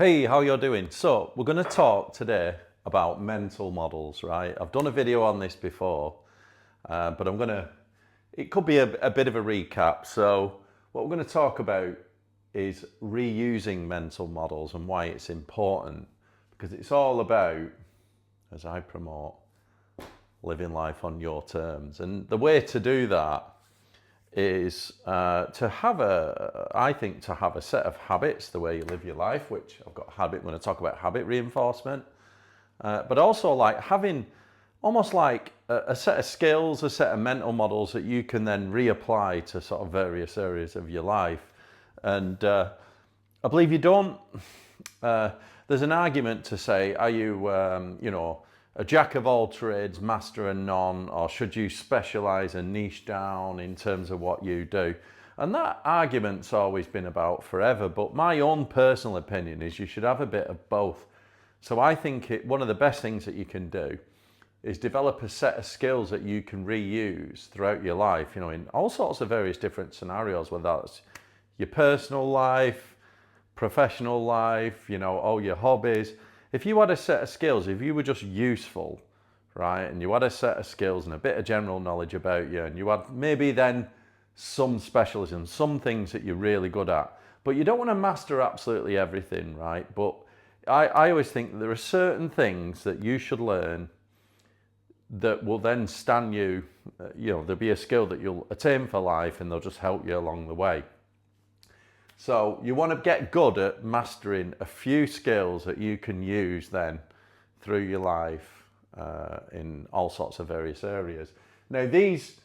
Hey, how you're doing? So we're going to talk today about mental models, right? I've done a video on this before, but it could be a bit of a recap. So what we're going to talk about is reusing mental models and why it's important, because it's all about, as I promote, living life on your terms. And the way to do that is to have to have a set of habits, the way you live your life, which I've got habit, I'm going to talk about habit reinforcement, but also like having almost like a set of skills, a set of mental models that you can then reapply to sort of various areas of your life. And I believe you don't, there's an argument to say, are you, a jack of all trades, master of none, or should you specialize and niche down in terms of what you do? And that argument's always been about forever, but my own personal opinion is you should have a bit of both. So I think one of the best things that you can do is develop a set of skills that you can reuse throughout your life, in all sorts of various different scenarios, whether that's your personal life, professional life, all your hobbies. If you had a set of skills, if you were just useful, right, and you had a set of skills and a bit of general knowledge about you, and you had maybe then some specialism, some things that you're really good at, but you don't want to master absolutely everything, right? But I always think that there are certain things that you should learn that will then stand you, there'll be a skill that you'll attain for life and they'll just help you along the way. So you want to get good at mastering a few skills that you can use then through your life in all sorts of various areas. Now these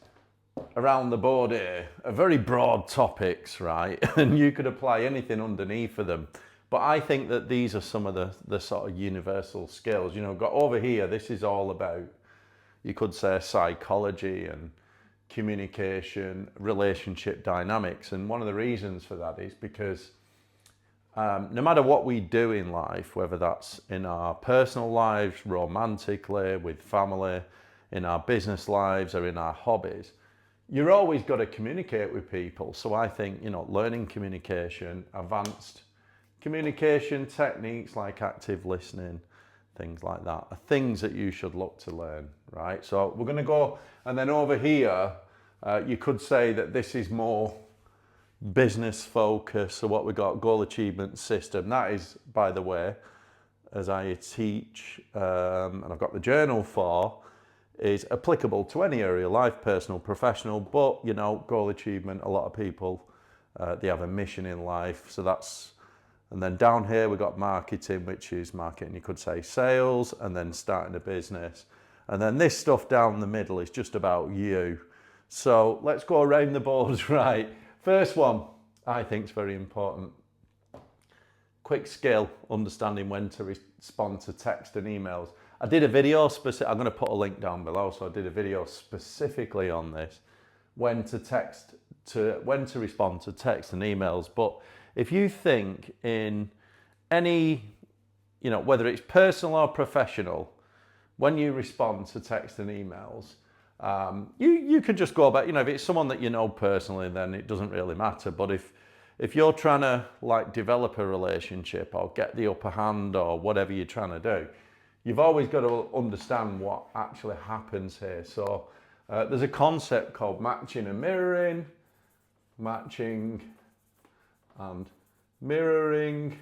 around the board here are very broad topics, right? And you could apply anything underneath of them. But I think that these are some of the sort of universal skills. Got over here, this is all about, you could say, psychology and communication, relationship dynamics. And one of the reasons for that is because no matter what we do in life, whether that's in our personal lives, romantically, with family, in our business lives or in our hobbies, you're always got to communicate with people. So I think, learning communication, advanced communication techniques like active listening, things like that are things that you should look to learn, right? So we're going to go, and then over here, you could say that this is more business focus. So what we got, goal achievement system. That is, by the way, as I teach, and I've got the journal for, is applicable to any area, life, personal, professional, but, goal achievement, a lot of people, they have a mission in life. So that's, and then down here we've got marketing, which is marketing, you could say sales, and then starting a business. And then this stuff down the middle is just about you. So let's go around the boards, right? First one, I think is very important. Quick skill, understanding when to respond to text and emails. I did a video I'm going to put a link down below. So I did a video specifically on this, when to respond to text and emails. But if you think in any, whether it's personal or professional, when you respond to text and emails, you could just go about, if it's someone that you know personally, then it doesn't really matter. But if you're trying to like develop a relationship or get the upper hand or whatever you're trying to do, you've always got to understand what actually happens here. So there's a concept called matching and mirroring, matching and mirroring,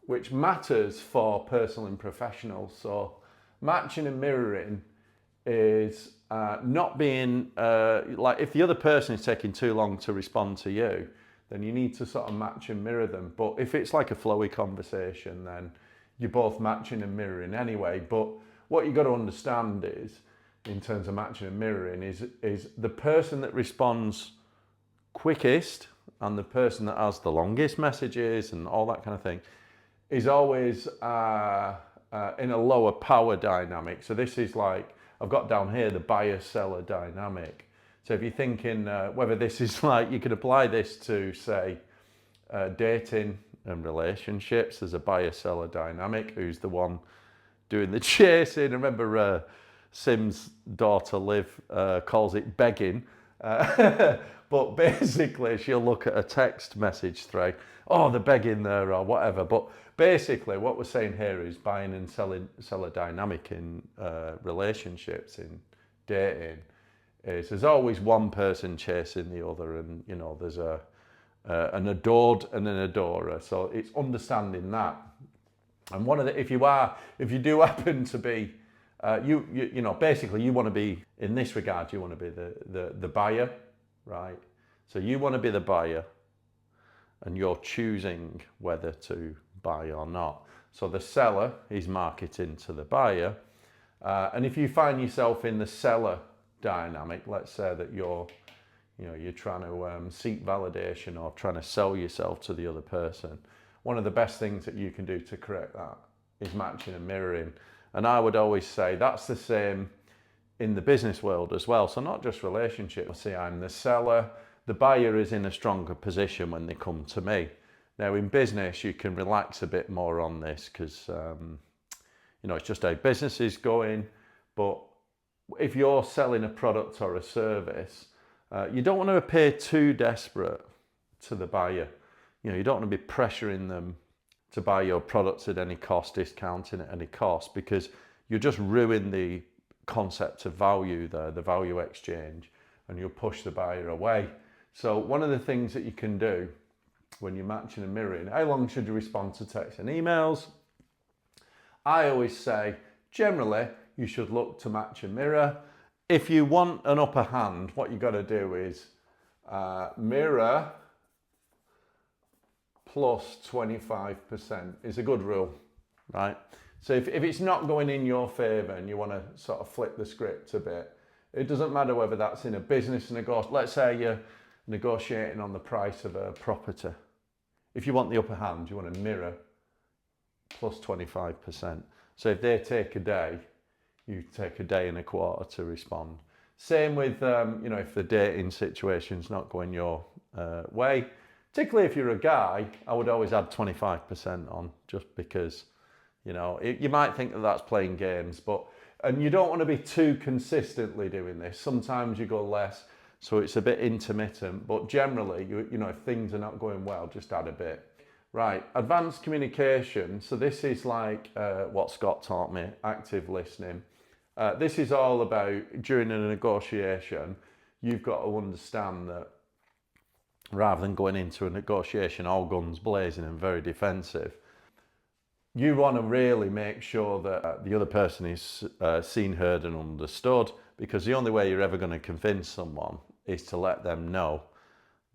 which matters for personal and professional. So matching and mirroring is not being, like if the other person is taking too long to respond to you, then you need to sort of match and mirror them. But if it's like a flowy conversation, then you're both matching and mirroring anyway. But what you've got to understand is, in terms of matching and mirroring, is the person that responds quickest and the person that has the longest messages and all that kind of thing is always in a lower power dynamic. So this is like, I've got down here the buyer-seller dynamic. So if you're thinking whether this is like, you could apply this to, say, dating and relationships. There's a buyer-seller dynamic. Who's the one doing the chasing? I remember Sim's daughter Liv calls it begging. But basically, she'll look at a text message thread, oh, they're begging there or whatever. But basically, what we're saying here is buying and selling, seller dynamic in relationships, in dating, is there's always one person chasing the other, and you know there's an adored and an adorer. So it's understanding that. And one of the, if you do happen to be, you know, basically you want to be, in this regard, you want to be the buyer, right? So you want to be the buyer, and you're choosing whether to buy or not. So the seller is marketing to the buyer, and if you find yourself in the seller dynamic, let's say that you're trying to seek validation or trying to sell yourself to the other person, one of the best things that you can do to correct that is matching and mirroring. And I would always say that's the same in the business world as well. So not just relationships. See, I'm the seller, the buyer is in a stronger position when they come to me. Now in business, you can relax a bit more on this because, you know, it's just how business is going. But if you're selling a product or a service, you don't want to appear too desperate to the buyer. You know, you don't want to be pressuring them to buy your products at any cost, discounting at any cost, because you just ruin the concept of value there, the value exchange, and you'll push the buyer away. So one of the things that you can do when you're matching and mirroring, how long should you respond to texts and emails? I always say, generally, you should look to match and mirror. If you want an upper hand, what you've got to do is mirror plus 25% is a good rule, right? So if it's not going in your favour and you want to sort of flip the script a bit, it doesn't matter whether that's in a business negotiation. Let's say you're negotiating on the price of a property. If you want the upper hand, you want to mirror plus 25%. So if they take a day, you take a day and a quarter to respond. Same with, you know, if the dating situation's not going your way, particularly if you're a guy, I would always add 25% on, just because, you know, you might think that that's playing games, and you don't want to be too consistently doing this. Sometimes you go less, so it's a bit intermittent, but generally, you know, if things are not going well, just add a bit. Right, advanced communication. So this is like what Scott taught me, active listening. This is all about, during a negotiation, you've got to understand that rather than going into a negotiation all guns blazing and very defensive, you want to really make sure that the other person is seen, heard and understood, because the only way you're ever going to convince someone is to let them know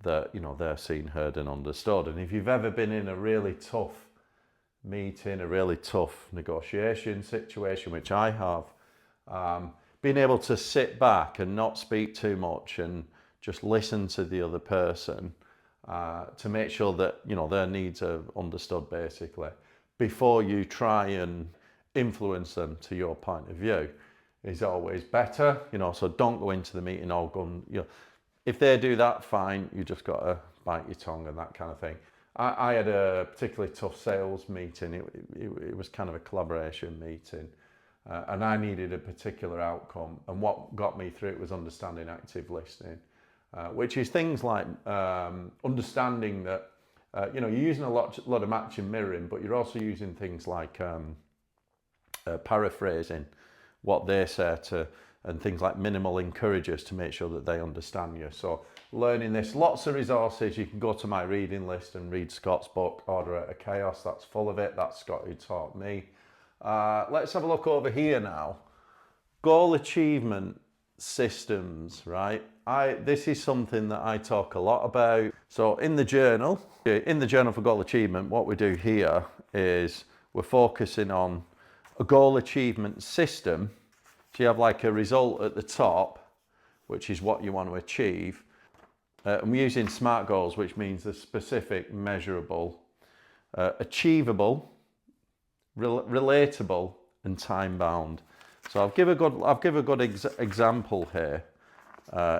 that, you know, they're seen, heard and understood. And if you've ever been in a really tough meeting, a really tough negotiation situation, which I have, being able to sit back and not speak too much and just listen to the other person to make sure that, you know, their needs are understood, basically, before you try and influence them to your point of view, is always better. You know, so don't go into the meeting all gun. You know, if they do that, fine. You just got to bite your tongue and that kind of thing. I had a particularly tough sales meeting. It was kind of a collaboration meeting. And I needed a particular outcome. And what got me through it was understanding active listening, which is things like understanding that, you know, you're using a lot of matching mirroring, but you're also using things like paraphrasing what they say to, and things like minimal encouragers to make sure that they understand you. So learning this, lots of resources. You can go to my reading list and read Scott's book, Order Out of Chaos. That's full of it. That's Scott who taught me. Let's have a look over here now. Goal achievement systems, right? This is something that I talk a lot about. So in the journal for goal achievement, what we do here is we're focusing on a goal achievement system. So you have like a result at the top, which is what you want to achieve. And we're using SMART goals, which means the specific, measurable, achievable, relatable, and time-bound. So I'll give a good example here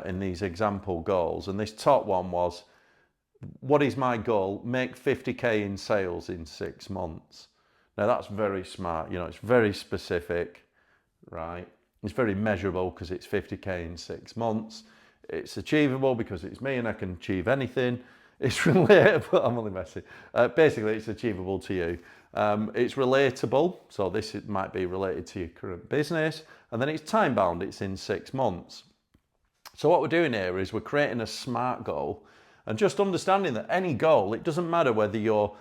in these example goals. And this top one was, what is my goal? Make 50k in sales in 6 months. Now that's very smart. You know, it's very specific, right? It's very measurable because it's 50k in 6 months. It's achievable because it's me and I can achieve anything. It's relatable. I'm only messing. Basically, it's achievable to you. It's relatable. So this might be related to your current business. And then it's time bound. It's in 6 months. So what we're doing here is we're creating a SMART goal, and just understanding that any goal, it doesn't matter whether you're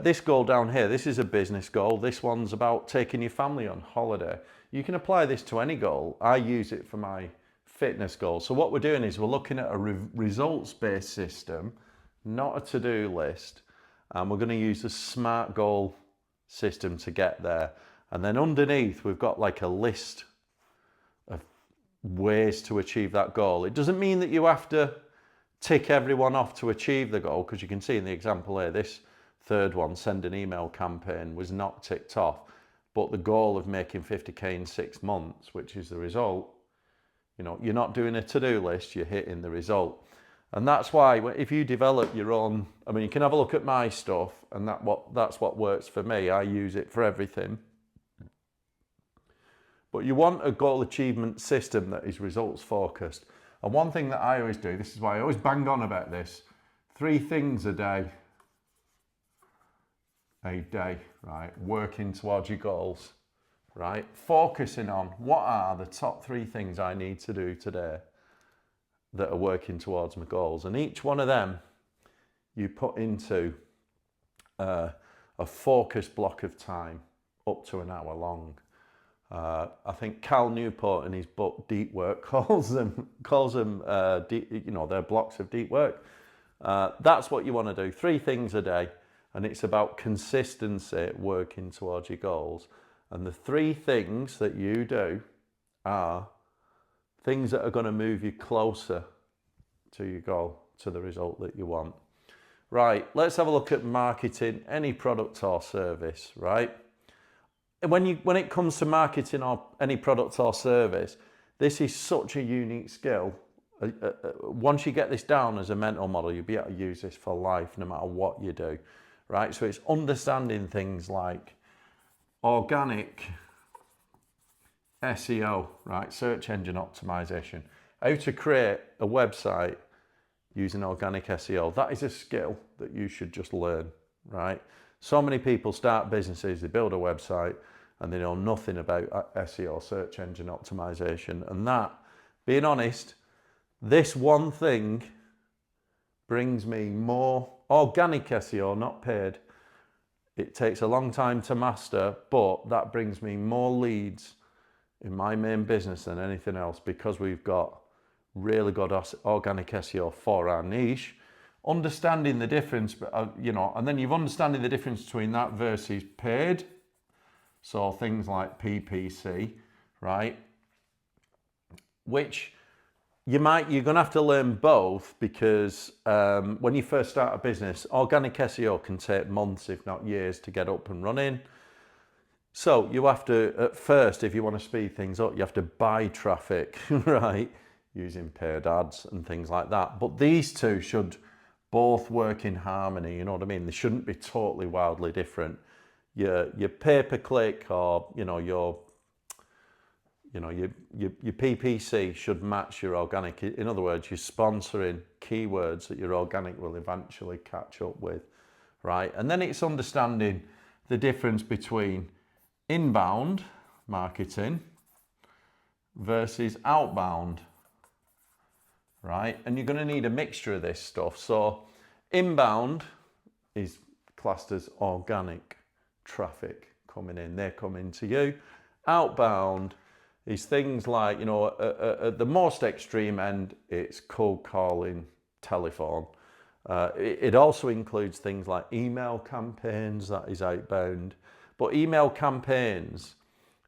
this goal down here, this is a business goal. This one's about taking your family on holiday. You can apply this to any goal. I use it for my fitness goal. So what we're doing is we're looking at a results-based system, not a to-do list. And we're going to use the SMART goal system to get there. And then underneath, we've got like a list of ways to achieve that goal. It doesn't mean that you have to tick everyone off to achieve the goal, because you can see in the example here, this third one, send an email campaign, was not ticked off. But the goal of making 50K in 6 months, which is the result, you know, you're not doing a to-do list, you're hitting the result. And that's why if you develop your own, I mean, you can have a look at my stuff, and that's what works for me. I use it for everything. But you want a goal achievement system that is results focused. And one thing that I always do, this is why I always bang on about this, 3 things a day, right? Working towards your goals, right? Focusing on what are the top 3 things I need to do today that are working towards my goals. And each one of them you put into a focused block of time up to an hour long. I think Cal Newport in his book Deep Work calls them you know, they're blocks of deep work. That's what you want to do, 3 things a day, and it's about consistency, working towards your goals. And the 3 things that you do are things that are going to move you closer to your goal, to the result that you want. Right, let's have a look at marketing any product or service, right? When it comes to marketing or any product or service, this is such a unique skill. Once you get this down as a mental model, you'll be able to use this for life no matter what you do, right? So it's understanding things like organic SEO, right? Search engine optimization. How to create a website using organic SEO. That is a skill that you should just learn, right? So many people start businesses, they build a website, and they know nothing about SEO, search engine optimization. And that, being honest, this one thing brings me more organic SEO, not paid. It takes a long time to master, but that brings me more leads in my main business than anything else, because we've got really good organic SEO for our niche. Understanding the difference, you know, and then you've understanding the difference between that versus paid. So things like PPC, right? Which you're going to have to learn both, because when you first start a business, organic SEO can take months, if not years, to get up and running. So you have to, at first, if you want to speed things up, you have to buy traffic, right? Using paid ads and things like that. But these two should both work in harmony, you know what I mean? They shouldn't be totally wildly different. Your pay-per-click, or your PPC should match your organic. In other words, you're sponsoring keywords that your organic will eventually catch up with, right? And then it's understanding the difference between inbound marketing versus outbound, right? And you're going to need a mixture of this stuff. So inbound is classed as organic traffic coming in. They're coming to you. Outbound is things like, at the most extreme end, it's cold calling, telephone. It also includes things like email campaigns, that is outbound. But email campaigns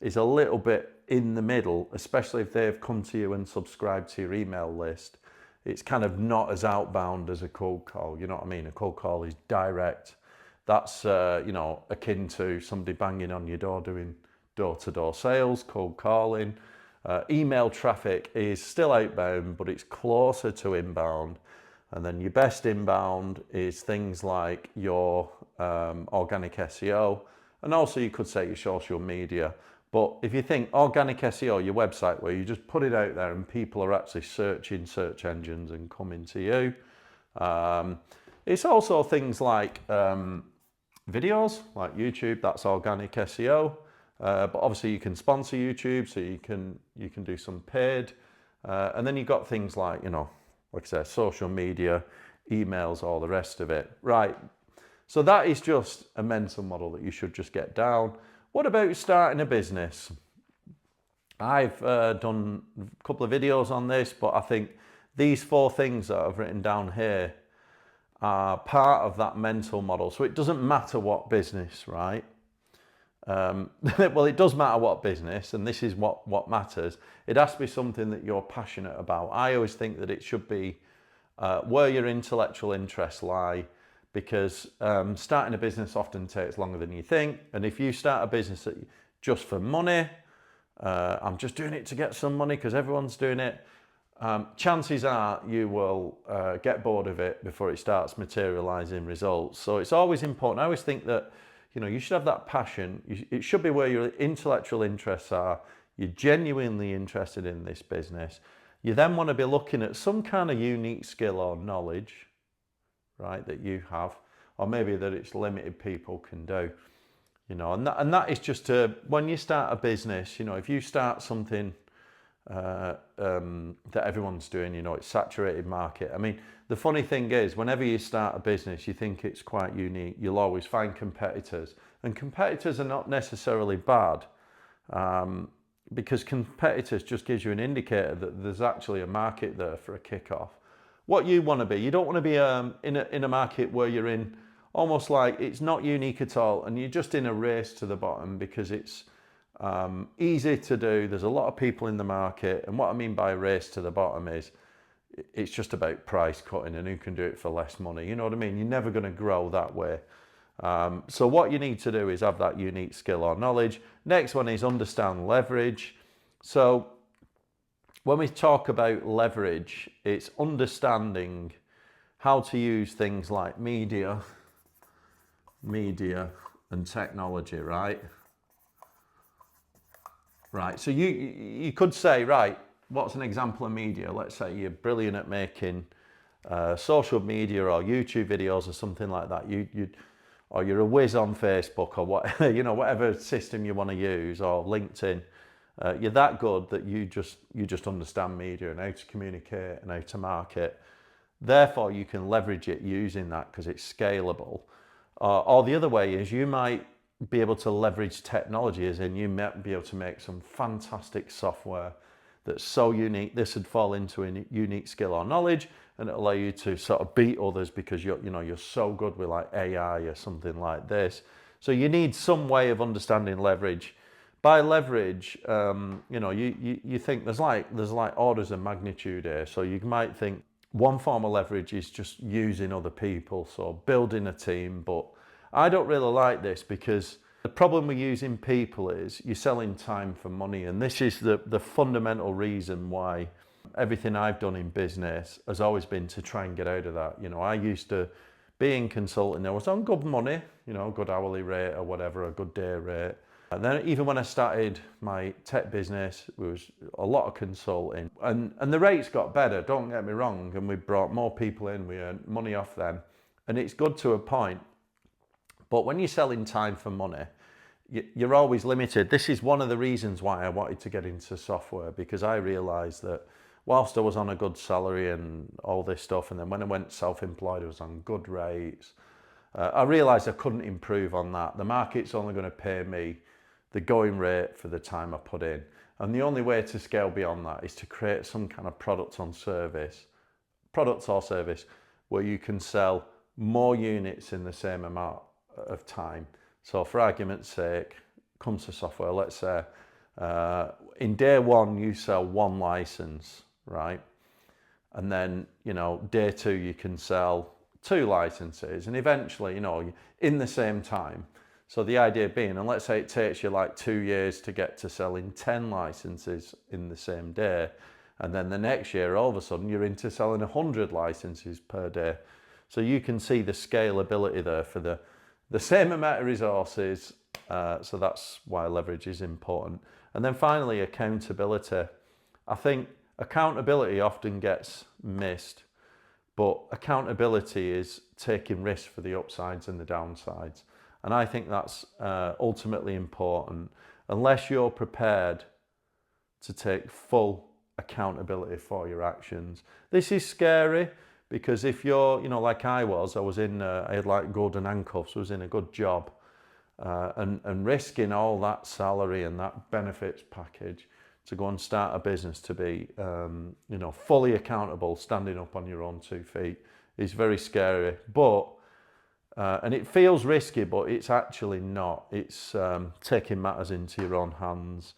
is a little bit in the middle, especially if they've come to you and subscribed to your email list. It's kind of not as outbound as a cold call, you know what I mean? A cold call is direct. That's, akin to somebody banging on your door doing door-to-door sales, cold calling. Email traffic is still outbound, but it's closer to inbound. And then your best inbound is things like your organic SEO. And also you could say your social media. But if you think organic SEO, your website where you just put it out there and people are actually searching search engines and coming to you. It's also things like videos, like YouTube, that's organic SEO. But obviously you can sponsor YouTube, so you can do some paid. And then you've got things like, like I said, social media, emails, all the rest of it. Right. So that is just a mental model that you should just get down. What about starting a business? I've done a couple of videos on this, but I think these 4 things that I've written down here are part of that mental model. So it doesn't matter what business, right? Well, it does matter what business, and this is what matters. It has to be something that you're passionate about. I always think that it should be where your intellectual interests lie, because starting a business often takes longer than you think. And if you start a business just for money, I'm just doing it to get some money because everyone's doing it, chances are you will get bored of it before it starts materializing results. So it's always important. I always think that you should have that passion. It should be where your intellectual interests are. You're genuinely interested in this business. You then want to be looking at some kind of unique skill or knowledge, right, that you have, or maybe that it's limited people can do, and that is just when you start a business, if you start something that everyone's doing, it's saturated market. I mean, the funny thing is, whenever you start a business, you think it's quite unique, you'll always find competitors, and competitors are not necessarily bad, because competitors just gives you an indicator that there's actually a market there for a kickoff. What you want to be, you don't want to be in a market where you're in almost like it's not unique at all, and you're just in a race to the bottom because it's easy to do. There's a lot of people in the market, and what I mean by race to the bottom is it's just about price cutting and who can do it for less money. You know what I mean? You're never going to grow that way. So what you need to do is have that unique skill or knowledge. Next one is understand leverage. So when we talk about leverage, it's understanding how to use things like media and technology, right? Right, so you could say, right, what's an example of media? Let's say you're brilliant at making social media or YouTube videos or something like that. Or you're a whiz on Facebook or what, whatever system you want to use, or LinkedIn. You're that good that you just understand media and how to communicate and how to market. Therefore, you can leverage it using that because it's scalable. Or the other way is you might be able to leverage technology, as in you might be able to make some fantastic software that's so unique. This would fall into a unique skill or knowledge, and it'll allow you to sort of beat others because you're so good with like AI or something like this. So you need some way of understanding leverage. By leverage, you think there's like orders of magnitude here. So you might think one form of leverage is just using other people, so building a team. But I don't really like this, because the problem with using people is you're selling time for money, and this is the fundamental reason why everything I've done in business has always been to try and get out of that. I used to be in consulting. I was on good money, good hourly rate or whatever, a good day rate. And then even when I started my tech business, there was a lot of consulting, and the rates got better, don't get me wrong, and we brought more people in, we earned money off them, and it's good to a point. But when you're selling time for money, you're always limited. This is one of the reasons why I wanted to get into software, because I realized that whilst I was on a good salary and all this stuff, and then when I went self-employed, I was on good rates, I realized I couldn't improve on that. The market's only going to pay me the going rate for the time I put in. And the only way to scale beyond that is to create some kind of product or service where you can sell more units in the same amount of time. So for argument's sake, comes to software, let's say in day one you sell one license, right? And then, day two you can sell 2 licenses, and eventually, in the same time. So the idea being, and let's say it takes you like 2 years to get to selling 10 licenses in the same day, and then the next year, all of a sudden, you're into selling 100 licenses per day. So you can see the scalability there for the same amount of resources, So that's why leverage is important. And then finally, accountability. I think accountability often gets missed, but accountability is taking risks for the upsides and the downsides. And I think that's ultimately important. Unless you're prepared to take full accountability for your actions. This is scary because if you're, like I was in, I had like golden handcuffs, was in a good job, and risking all that salary and that benefits package to go and start a business to be, fully accountable, standing up on your own 2 feet is very scary. But and it feels risky, but it's actually not. It's taking matters into your own hands.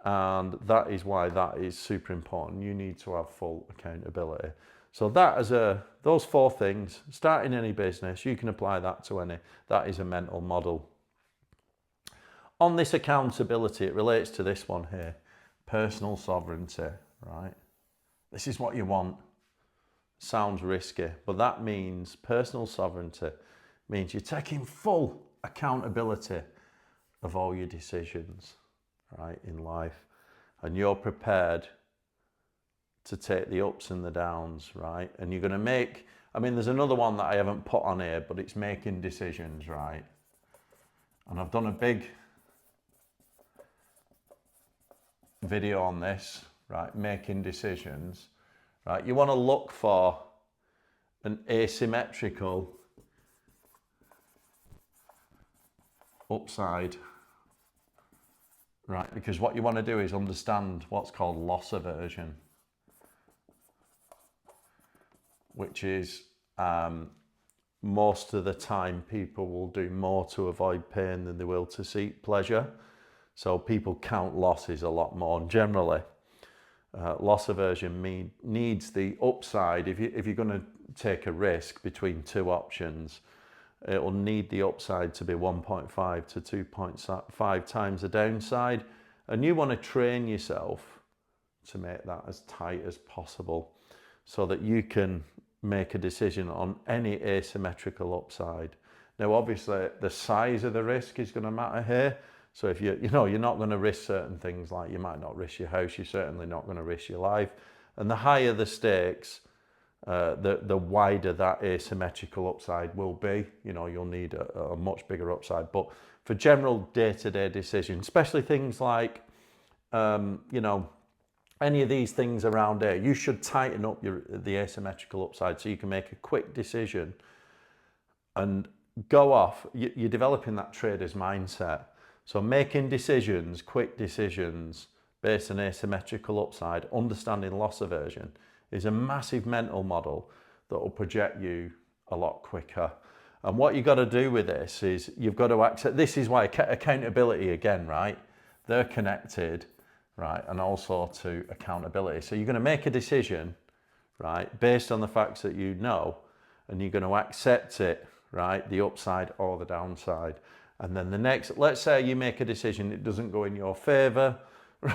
And that is why that is super important. You need to have full accountability. So those 4 things, starting any business, you can apply that to any. That is a mental model. On this accountability, it relates to this one here, personal sovereignty, right? This is what you want. Sounds risky, but that means personal sovereignty means you're taking full accountability of all your decisions, right, in life, and you're prepared to take the ups and the downs, right? And you're going to make, there's another one that I haven't put on here, but it's making decisions, right? And I've done a big video on this, right? Making decisions, right? You want to look for an asymmetrical upside, right? Because what you want to do is understand what's called loss aversion, which is most of the time people will do more to avoid pain than they will to seek pleasure. So people count losses a lot more. And generally, loss aversion needs the upside. If you're going to take a risk between 2 options, it will need the upside to be 1.5 to 2.5 times the downside. And you want to train yourself to make that as tight as possible so that you can make a decision on any asymmetrical upside. Now, obviously, the size of the risk is going to matter here. So if you're not going to risk certain things, like you might not risk your house, you're certainly not going to risk your life. And the higher the stakes, the wider that asymmetrical upside will be. You'll need a much bigger upside. But for general day-to-day decisions, especially things like, any of these things around here, you should tighten up the asymmetrical upside so you can make a quick decision and go off. You're developing that trader's mindset. So making decisions, quick decisions based on asymmetrical upside, understanding loss aversion, is a massive mental model that will project you a lot quicker. And what you've got to do with this is you've got to accept, this is why accountability again, right? They're connected, right? And also to accountability. So you're going to make a decision, right? Based on the facts that you know, and you're going to accept it, right? The upside or the downside. And then the next, let's say you make a decision, it doesn't go in your favor,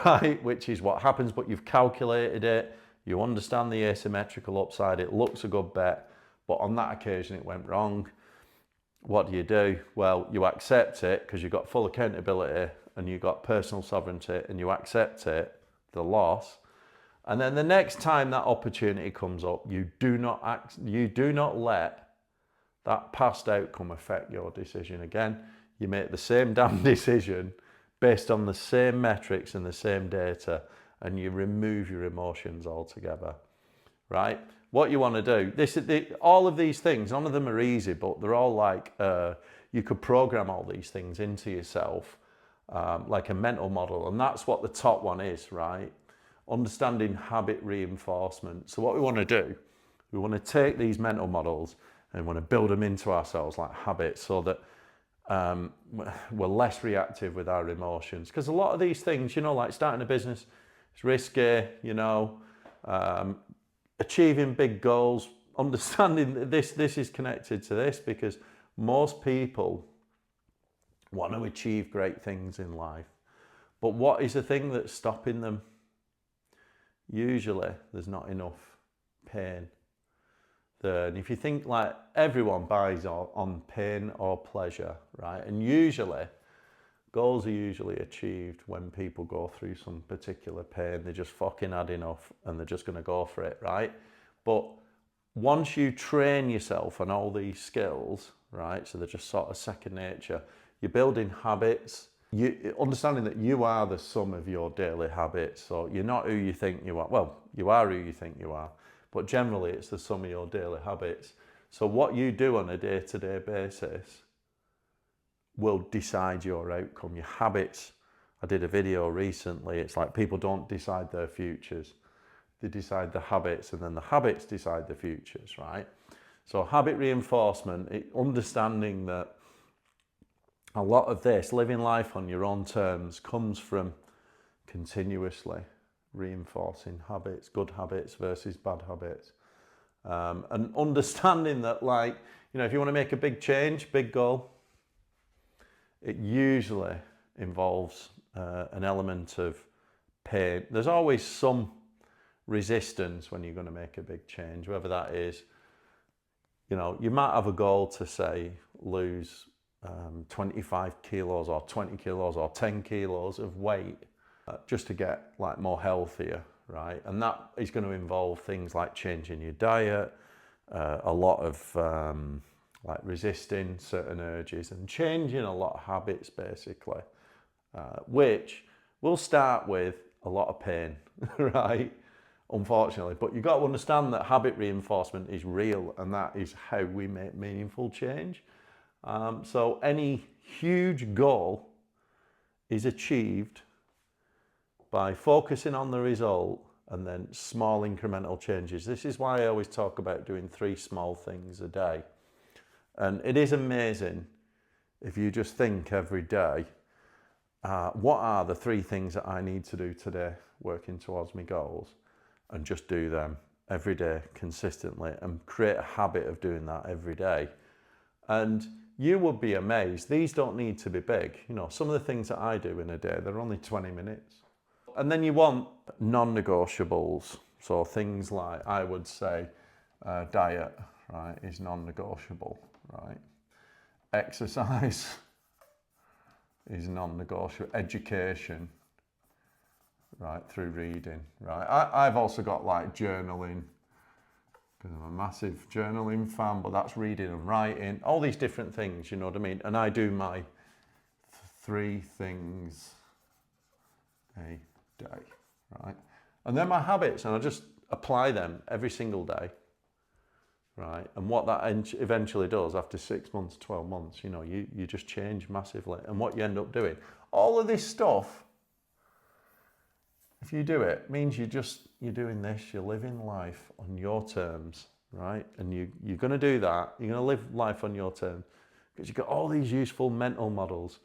right? Which is what happens, but you've calculated it. You understand the asymmetrical upside. It looks a good bet, but on that occasion it went wrong. What do? Well, you accept it because you've got full accountability and you've got personal sovereignty, and you accept it, the loss. And then the next time that opportunity comes up, you do not let that past outcome affect your decision again. You make the same damn decision based on the same metrics and the same data, and you remove your emotions altogether, right? What you want to do, all of these things, none of them are easy, but they're all like, you could program all these things into yourself, like a mental model. And that's what the top one is, right? Understanding habit reinforcement. So what we want to do, we want to take these mental models and we want to build them into ourselves like habits so that we're less reactive with our emotions. Because a lot of these things, like starting a business, it's risky, achieving big goals, understanding this is connected to this, because most people want to achieve great things in life. But what is the thing that's stopping them? Usually there's not enough pain there. And if you think, like, everyone buys on pain or pleasure, right? And usually Goals are usually achieved when people go through some particular pain. They just fucking had enough and they're just going to go for it, right? But once you train yourself on all these skills, right, so they're just sort of second nature, you're building habits, you understanding that you are the sum of your daily habits. So you're not who you think you are. Well, you are who you think you are, but generally it's the sum of your daily habits. So what you do on a day-to-day basis will decide your outcome. Your habits, I did a video recently, it's like people don't decide their futures. They decide the habits, and then the habits decide the futures, right? So habit reinforcement, understanding that a lot of this, living life on your own terms, comes from continuously reinforcing habits, good habits versus bad habits. And understanding that, like, you know, if you want to make a big change, big goal, it usually involves an element of pain. There's always some resistance when you're going to make a big change, whether that is, you know, you might have a goal to say lose 25 kilos or 20 kilos or 10 kilos of weight just to get like more healthier, right? And that is going to involve things like changing your diet, a lot of like resisting certain urges and changing a lot of habits basically, which will start with a lot of pain, right? Unfortunately, but you've got to understand that habit reinforcement is real, and that is how we make meaningful change. So any huge goal is achieved by focusing on the result and then small incremental changes. This is why I always talk about doing 3 small things a day. And it is amazing if you just think every day, what are the 3 things that I need to do today working towards my goals, and just do them every day consistently and create a habit of doing that every day. And you would be amazed. These don't need to be big. You know, some of the things that I do in a day, they're only 20 minutes. And then you want non-negotiables. So things like, I would say, diet, right, is non-negotiable, right? Exercise is non-negotiable. Education, right, through reading, right? I've also got like journaling, because I'm a massive journaling fan, but that's reading and writing, all these different things, you know what I mean? And I do my 3 things a day, right? And they're my habits, and I just apply them every single day, right? And what that eventually does after 6 months, 12 months, you know, you just change massively. And what you end up doing, all of this stuff, if you do it, means you're doing this, you're living life on your terms, right? And you're going to do that, you're going to live life on your terms, because you've got all these useful mental models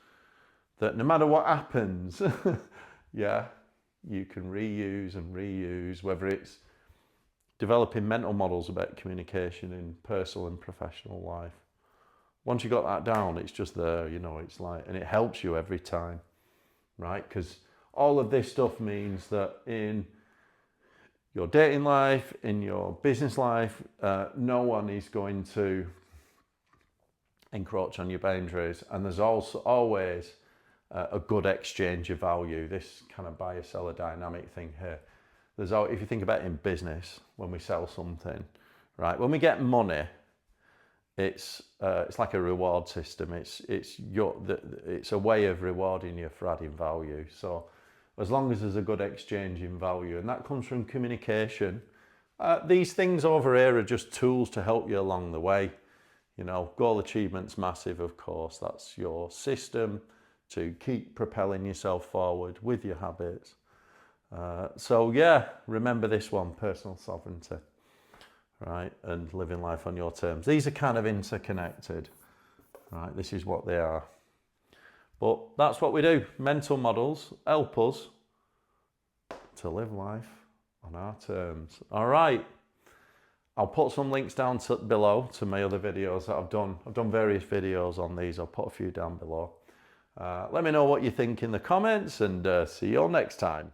that no matter what happens, yeah, you can reuse and reuse, whether it's developing mental models about communication in personal and professional life. Once you got that down, it's just there, you know, it's like, and it helps you every time, right? Because all of this stuff means that in your dating life, in your business life, no one is going to encroach on your boundaries. And there's also always a good exchange of value, this kind of buyer-seller dynamic thing here. If you think about it in business, when we sell something, right, when we get money, it's like a reward system. It's a way of rewarding you for adding value. So as long as there's a good exchange in value, and that comes from communication, these things over here are just tools to help you along the way. You know, goal achievement's massive, of course. That's your system to keep propelling yourself forward with your habits. So yeah, remember this one, personal sovereignty, right? And living life on your terms. These are kind of interconnected, right? This is what they are. But that's what we do. Mental models help us to live life on our terms. All right. I'll put some links down below to my other videos that I've done. I've done various videos on these. I'll put a few down below. Let me know what you think in the comments, and see you all next time.